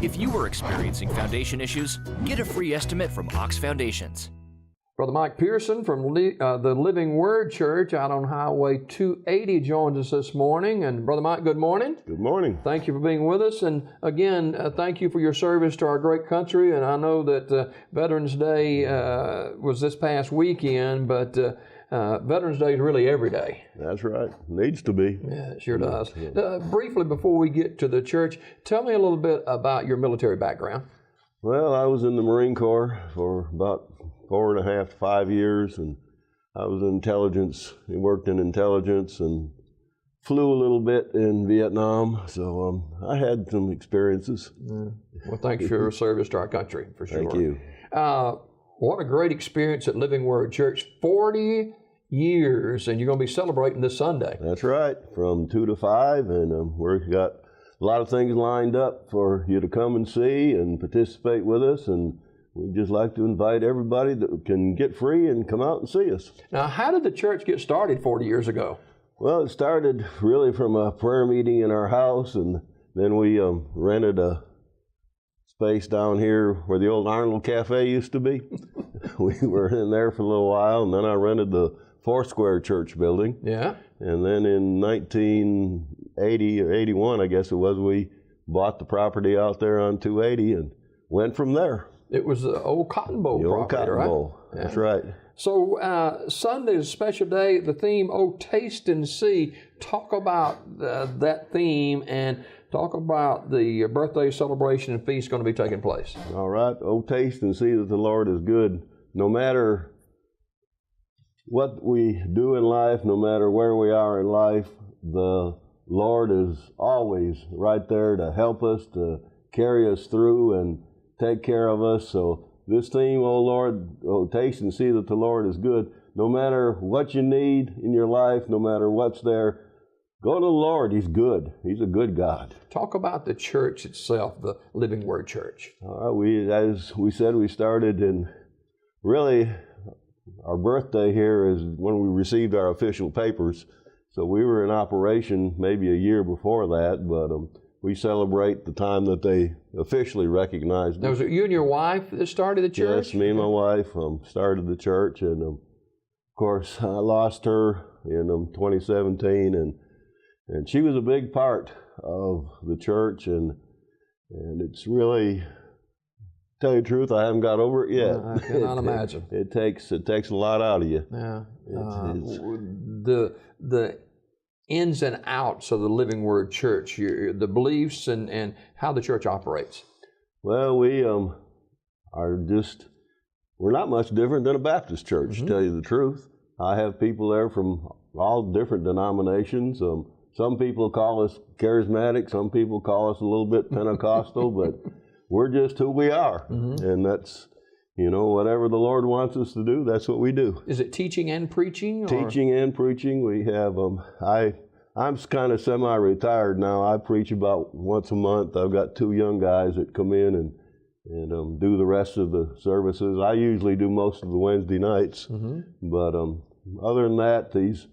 If you are experiencing foundation issues, get a free estimate from Ox Foundations. Brother Mike Pearson from the Living Word Church out on Highway 280 joins us this morning. And Brother Mike, good morning. Good morning. Thank you for being with us. And again, thank you for your service to our great country. And I know that Veterans Day was this past weekend, but Veterans Day is really every day. That's right. Needs to be. Yeah, it sure does. Briefly, before we get to the church, tell me a little bit about your military background. Well, I was in the Marine Corps for about 4.5 to 5 years, and I was in intelligence. I worked in intelligence and flew a little bit in Vietnam, so I had some experiences. Well, thanks for your service to our country, for sure. Thank you. What a great experience at Living Word Church. 40 years, and you're going to be celebrating this Sunday. That's right, from 2 to 5, and we've got a lot of things lined up for you to come and see and participate with us, and we'd just like to invite everybody that can get free and come out and see us. Now, how did the church get started 40 years ago? Well, it started really from a prayer meeting in our house, and then we rented a space down here where the old Arnold Cafe used to be. We were in there for a little while, and then I rented the Foursquare Church building. Yeah. And then in 1980 or 81, I guess it was, we bought the property out there on 280 and went from there. It was the old Cotton Bowl The old property, Cotton right? Bowl. Yeah. That's right. So Sunday is a special day. The theme, Oh, Taste and See. Talk about that theme and talk about the birthday celebration and feast going to be taking place. All right. Oh, taste and see that the Lord is good. No matter what we do in life, no matter where we are in life, the Lord is always right there to help us, to carry us through and take care of us. So this theme, oh Lord, oh, taste and see that the Lord is good. No matter what you need in your life, no matter what's there, go to the Lord. He's good. He's a good God. Talk about the church itself, the Living Word Church. All right, as we said, we started in, really, our birthday here is when we received our official papers. So we were in operation maybe a year before that, but we celebrate the time that they officially recognized us. Now, was it you and your wife that started the church? Yes, me and my wife started the church, and of course I lost her in 2017, and she was a big part of the church, and it's really, tell you the truth, I haven't got over it yet. I cannot imagine. It takes a lot out of you. Yeah. The ins and outs of the Living Word Church, the beliefs and how the church operates. Well, we we're not much different than a Baptist church, to tell you the truth. I have people there from all different denominations. Some people call us charismatic, some people call us a little bit Pentecostal, but we're just who we are. And that's, whatever the Lord wants us to do, that's what we do. Is it teaching and preaching? Teaching and preaching. We have, I'm kind of semi-retired now. I preach about once a month. I've got 2 young guys that come in and do the rest of the services. I usually do most of the Wednesday nights. But other than that, these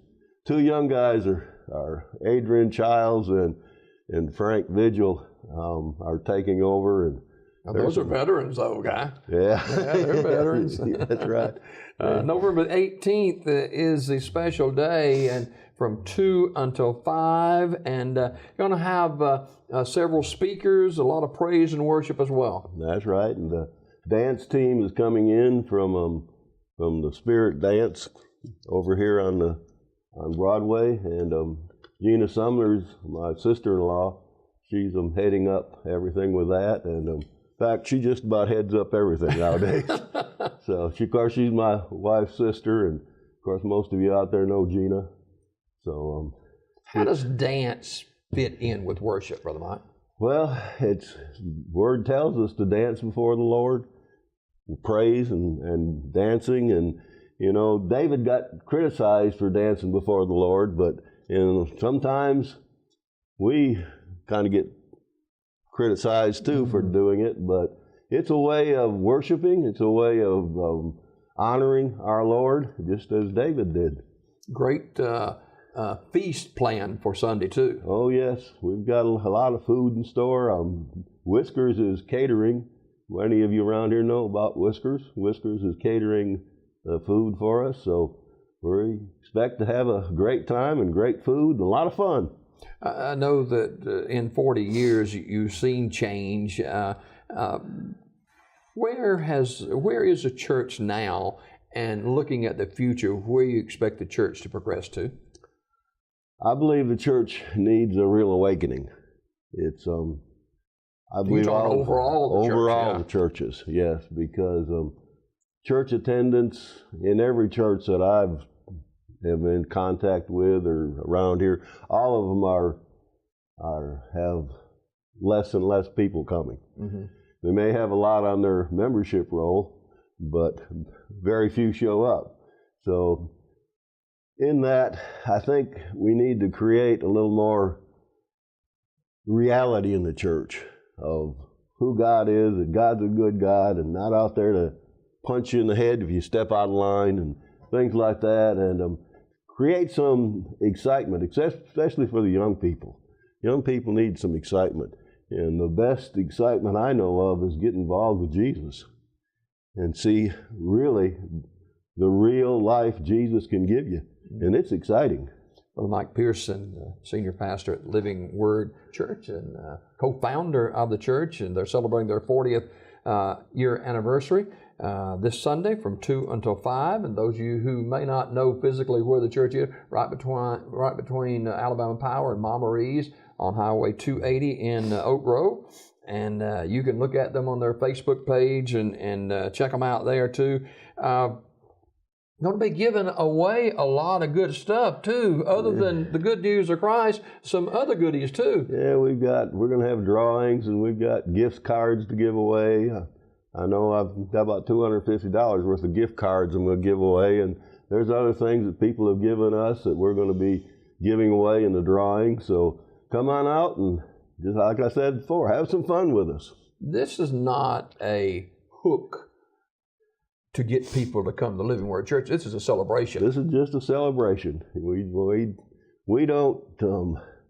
2 young guys are Adrian Childs and Frank Vigil are taking over. And now, those are veterans, though, guy. Yeah. They're veterans. That's right. November 18th is a special day, and from 2 until 5, and you're going to have several speakers, a lot of praise and worship as well. That's right, and the dance team is coming in from the Spirit Dance over here on Broadway, and Gina Sumner's my sister-in-law. She's heading up everything with that, and in fact, she just about heads up everything nowadays. So, of course, she's my wife's sister, and of course, most of you out there know Gina. So, how does dance fit in with worship, Brother Mike? Well, Word tells us to dance before the Lord, praise and dancing, and David got criticized for dancing before the Lord, but sometimes we kind of get criticized too for doing it, but it's a way of worshiping, it's a way of honoring our Lord, just as David did. Great feast plan for Sunday too. Oh yes, we've got a lot of food in store. Whiskers is catering. Any of you around here know about Whiskers? Whiskers is catering food for us, so we expect to have a great time and great food and a lot of fun. I know that in 40 years you've seen change. Where is the church now, and looking at the future, where you expect the church to progress to? I believe the church needs a real awakening. It's I believe overall the churches, yes, because church attendance in every church that I've been in contact with or around here, all of them have less and less people coming. Mm-hmm. They may have a lot on their membership roll, but very few show up. So in that, I think we need to create a little more reality in the church of who God is, that God's a good God and not out there to punch you in the head if you step out of line and things like that, and create some excitement, especially for the young people. Young people need some excitement, and the best excitement I know of is get involved with Jesus and see really the real life Jesus can give you, and it's exciting. Brother Mike Pearson, senior pastor at Living Word Church and co-founder of the church, and they're celebrating their 40th year anniversary this Sunday from 2 until 5. And those of you who may not know physically where the church is, right between Alabama Power and Mama Marie's on Highway 280 in Oak Grove. And you can look at them on their Facebook page and check them out there too. Going to be giving away a lot of good stuff too, other than the good news of Christ, some other goodies too. Yeah, we're going to have drawings, and we've got gift cards to give away. I know I've got about $250 worth of gift cards I'm going to give away, and there's other things that people have given us that we're going to be giving away in the drawing. So come on out and, just like I said before, have some fun with us. This is not a hook to get people to come to Living Word Church. This is a celebration. This is just a celebration. We don't,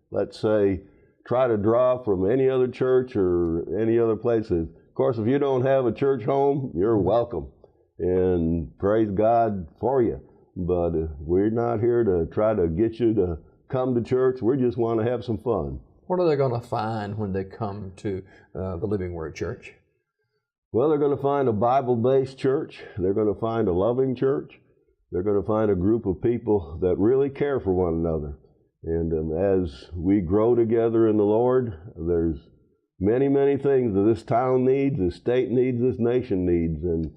let's say, try to draw from any other church or any other places. Of course, if you don't have a church home, you're welcome, and praise God for you. But we're not here to try to get you to come to church. We just want to have some fun. What are they going to find when they come to the Living Word Church? Well, they're going to find a Bible-based church. They're going to find a loving church. They're going to find a group of people that really care for one another. And as we grow together in the Lord, there's many, many things that this town needs, this state needs, this nation needs. And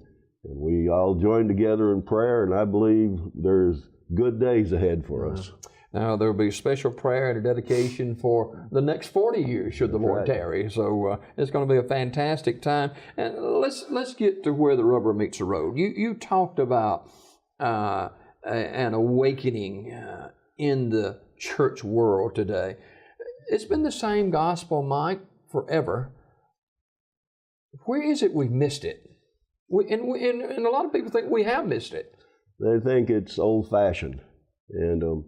we all join together in prayer, and I believe there's good days ahead for us. Now, there will be special prayer and a dedication for the next 40 years, should the Lord tarry. So it's going to be a fantastic time. And let's get to where the rubber meets the road. You talked about an awakening in the church world today. It's been the same gospel, Mike, forever. Where is it we've missed it? And a lot of people think we have missed it. They think it's old-fashioned. And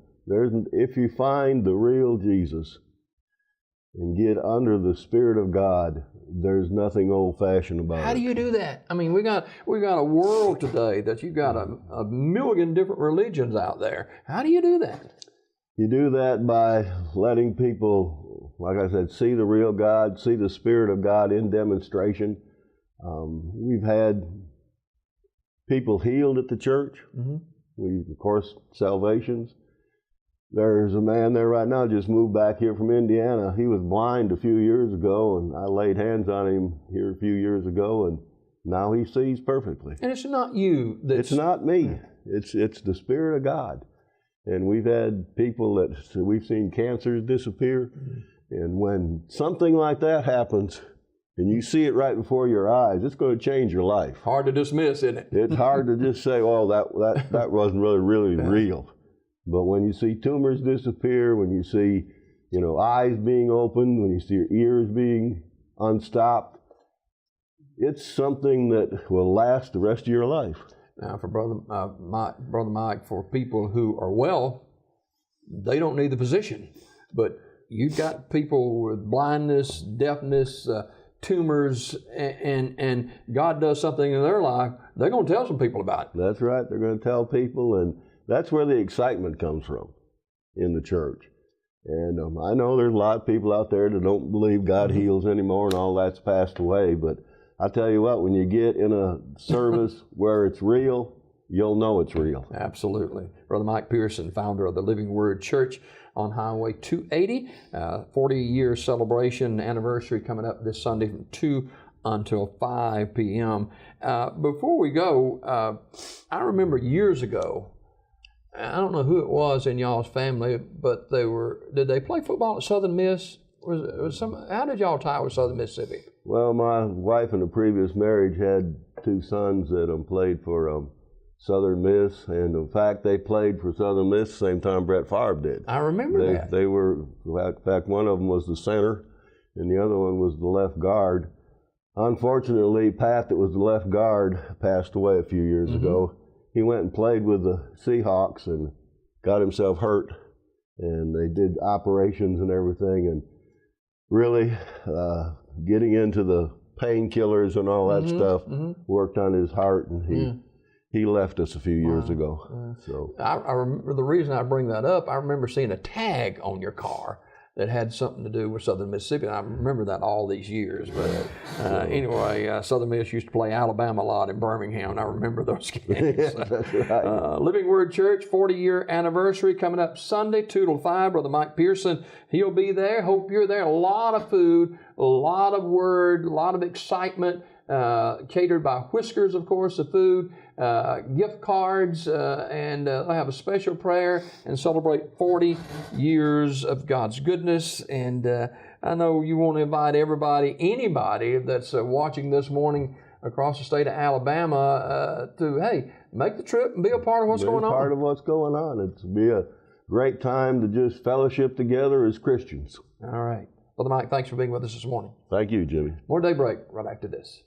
if you find the real Jesus and get under the Spirit of God, there's nothing old-fashioned about it. How do you do that? I mean, we got a world today that you've got a million different religions out there. How do you do that? You do that by letting people, like I said, see the real God, see the Spirit of God in demonstration. We've had people healed at the church. Mm-hmm. Of course, salvations. There's a man there right now, just moved back here from Indiana. He was blind a few years ago, and I laid hands on him here a few years ago, and now he sees perfectly. And it's not you. It's not me. It's the Spirit of God. And we've had people we've seen cancers disappear. And when something like that happens, and you see it right before your eyes, it's going to change your life. Hard to dismiss, isn't it? It's hard to just say, oh, that wasn't really real. But when you see tumors disappear, when you see, eyes being opened, when you see your ears being unstopped, it's something that will last the rest of your life. Now, for Brother Mike, for people who are well, they don't need the physician. But you've got people with blindness, deafness, tumors and God does something in their life, they're going to tell some people about it. That's right. They're going to tell people, and that's where the excitement comes from in the church. And I know there's a lot of people out there that don't believe God heals anymore and all that's passed away, but I tell you what, when you get in a service where it's real, you'll know it's real. Absolutely. Brother Mike Pearson, founder of the Living Word Church on Highway 280, 40-year celebration anniversary coming up this Sunday from 2 until 5 p.m. Before we go, I remember years ago, I don't know who it was in y'all's family, but did they play football at Southern Miss? How did y'all tie with Southern Mississippi? Well, my wife in a previous marriage had two sons that played for Southern Miss, and in fact, they played for Southern Miss the same time Brett Favre did. I remember that. They were, in fact, one of them was the center, and the other one was the left guard. Unfortunately, Pat, that was the left guard, passed away a few years ago. He went and played with the Seahawks and got himself hurt, and they did operations and everything, and really getting into the painkillers and all that stuff worked on his heart, and he left us a few years ago. So I remember the reason I bring that up. I remember seeing a tag on your car that had something to do with Southern Mississippi. And I remember that all these years. But anyway, Southern Miss used to play Alabama a lot in Birmingham, and I remember those games. that's right. Living Word Church, 40-year anniversary coming up Sunday, 2 till 5. Brother Mike Pearson, he'll be there. Hope you're there. A lot of food, a lot of word, a lot of excitement. Catered by Whiskers, of course, the food, gift cards, and they'll have a special prayer and celebrate 40 years of God's goodness. And I know you want to invite anybody that's watching this morning across the state of Alabama to, hey, make the trip and be a part of what's going on. Be a part of what's going on. It's be a great time to just fellowship together as Christians. All right. Brother Mike, thanks for being with us this morning. Thank you, Jimmy. More Daybreak right after this.